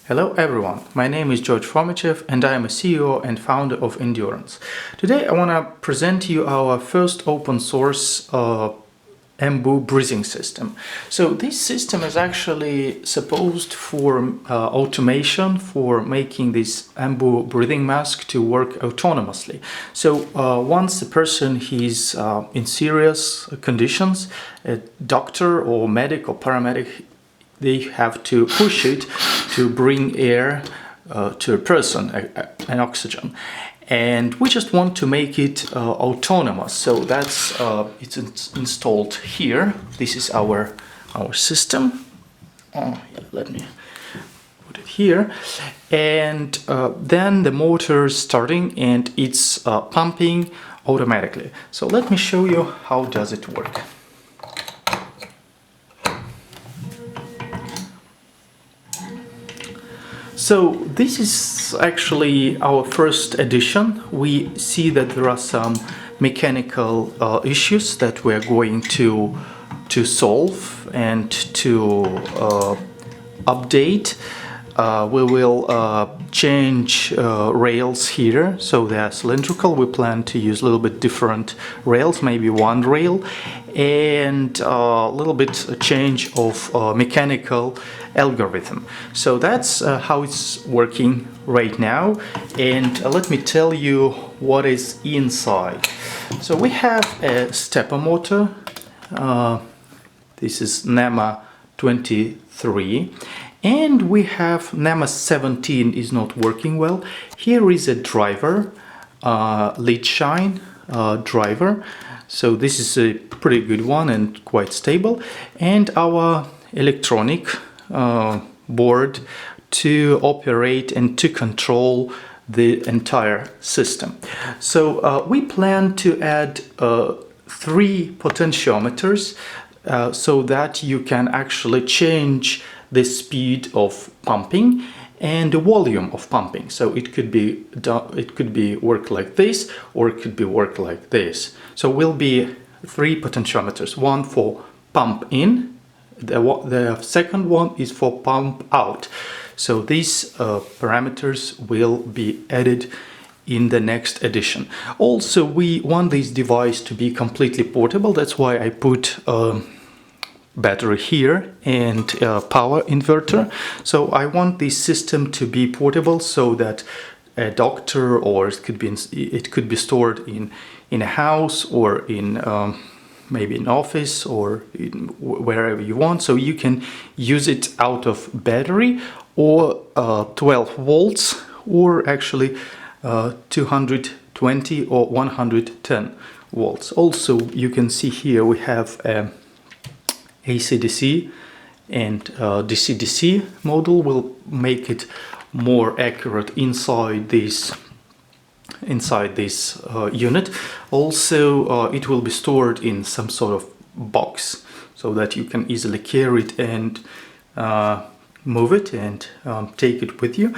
Hello everyone, my name is George Fomichev and I am a CEO and founder of Endurance. Today I want to present to you our first open source Ambu breathing system. So this system is actually supposed for automation, for making this Ambu breathing mask to work autonomously. So once the person is in serious conditions, a doctor or medic or paramedic, they have to push it to bring air to a person, an oxygen. And we just want to make it autonomous. So that's it's installed here. This is our system. Let me put it here. And then the motor is starting and it's pumping automatically. So let me show you how does it work. So this is actually our first edition. We see that there are some mechanical issues that we're going to solve and to update. We will change rails here, so they are cylindrical. We plan to use a little bit different rails, maybe one rail, and a little bit a change of mechanical algorithm. So that's how it's working right now, and let me tell you what is inside. So we have a stepper motor. This is NEMA 23. And we have NEMA 17 is not working well. Here is a driver, lead shine driver. So this is a pretty good one and quite stable. And our electronic board to operate and to control the entire system. So we plan to add 3 potentiometers so that you can actually change the speed of pumping and the volume of pumping. So it could be work like this, or it could be work like this. So will be 3 potentiometers, one for pump in, the second one is for pump out. So these parameters will be added in the next edition. Also, we want this device to be completely portable. That's why I put battery here and power inverter. So I want this system to be portable so that a doctor, or it could be stored in a house or in maybe an office or wherever you want. So you can use it out of battery or 12 volts or actually 220 or 110 volts. Also, you can see here we have a AC/DC and DC/DC module will make it more accurate inside this unit. Also, it will be stored in some sort of box so that you can easily carry it and move it and take it with you.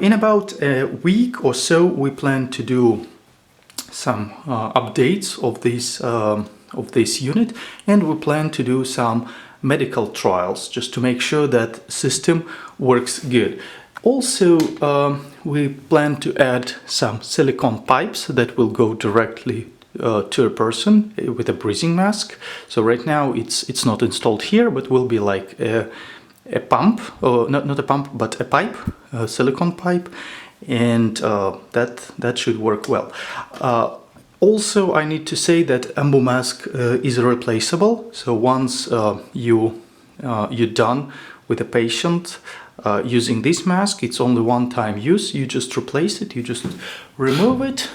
In about a week or so, we plan to do some updates of this unit, and we plan to do some medical trials just to make sure that system works good. Also, we plan to add some silicone pipes that will go directly to a person with a breathing mask. So right now it's not installed here, but will be like a pump, or not a pump, but a pipe, a silicone pipe, and that should work well. Also, I need to say that Ambu mask is replaceable. So once you're done with a patient using this mask, it's only one-time use. You just replace it, you just remove it,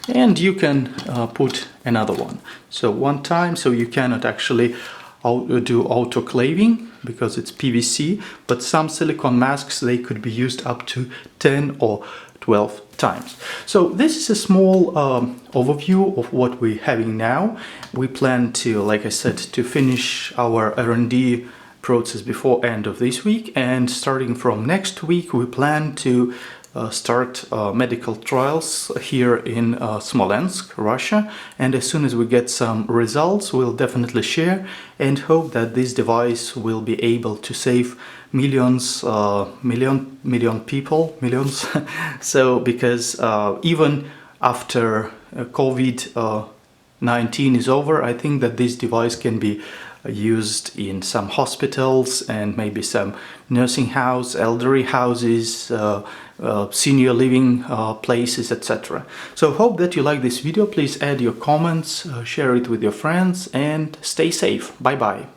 and you can put another one. So one time, so you cannot actually do autoclaving because it's PVC, but some silicone masks, they could be used up to 10 or 12 times. So this is a small overview of what we're having now. We plan to, like I said, to finish our R&D process before end of this week, and starting from next week we plan to start medical trials here in Smolensk, Russia, and as soon as we get some results we'll definitely share and hope that this device will be able to save millions, million people, millions. So because even after COVID-19 is over, I think that this device can be used in some hospitals and maybe some nursing house, elderly houses, senior living places, etc. So hope that you like this video. Please add your comments, share it with your friends, and stay safe. Bye bye.